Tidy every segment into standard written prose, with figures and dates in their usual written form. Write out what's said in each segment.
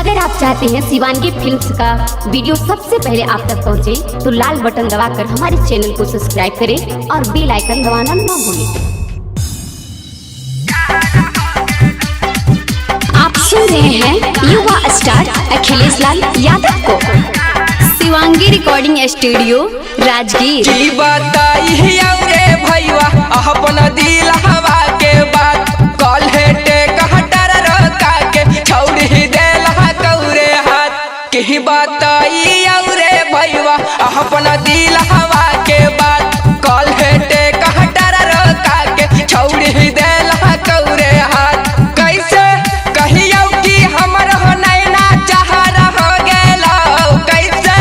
अगर आप चाहते हैं शिवांगी फिल्म्स का वीडियो सबसे पहले आप तक पहुंचे, तो लाल बटन दबाकर हमारे चैनल को सब्सक्राइब करें और बेल आइकन दबाना न भूलें। आप सुन रहे हैं युवा स्टार अखिलेश लाल यादव को। Shivangi recording studio Rajgir. की बताई रे भैया अपन दिल हवा के बात कल हेटे कहटर रोका के छौड़ी देला कौरे हाथ। की बताई रे भैया अपन दिल हवा के बात कल हेटे कहटर रोका के छौड़ी देला कौरे हाथ। कैसे कहियो कि हमर नैना चाह रह गेलौ, कैसे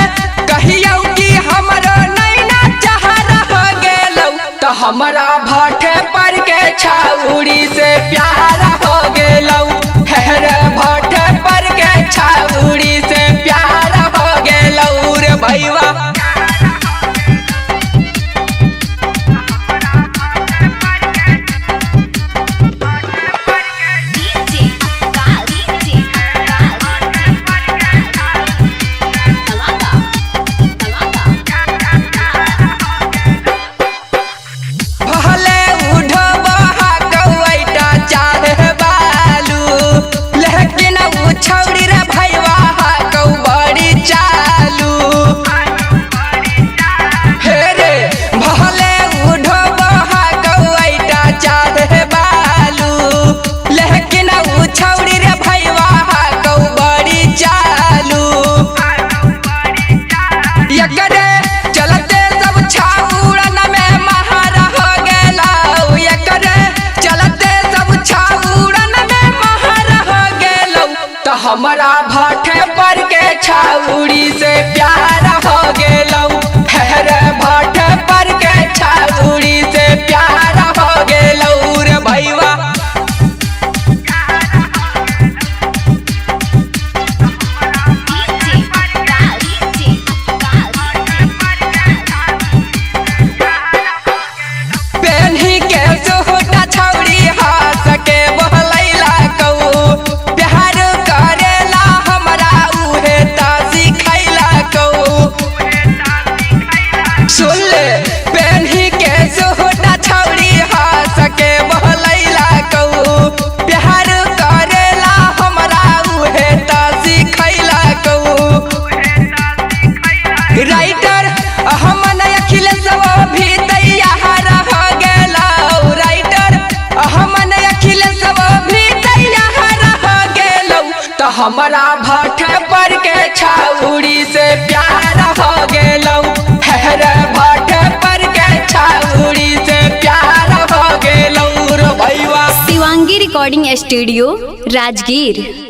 कहियो कि हमर नैना चाह रह गेलौ, तो हमरा भाटे पर के छौड़ी से प्यार हो गेलौ। हेरे भाटे पर के छौड़ी से प्यार हो गेलौ रे भैया। हमरा भाटे पर के छौड़ी से प्यार हो गेलौ। हेरे भाटे पर के छौड़ी से प्यार हो गेलौ रे भैया। पेन्ही के सोहटा छौड़ी हंस के बहलैला कौ प्यार करेला हमरा उहे ता सिखैला कौ। सुन ले पेन्ही के सोहटा छौड़ी हंस के बहलैला कौ प्यार करेला हमरा उहे ता सिखैला कौ। राइटर हमन अखिलेश भी तैयार हो गेलौ, राइटर हमन अखिलेश भी तैयार हो गेलौ, तो हमरा भाटे पर के छौड़ी से प्यार हो गेलौ। हेरे भाटे पर के छौड़ी से प्यार हो गेलौ रे भैया। Shivangi recording studio Rajgir.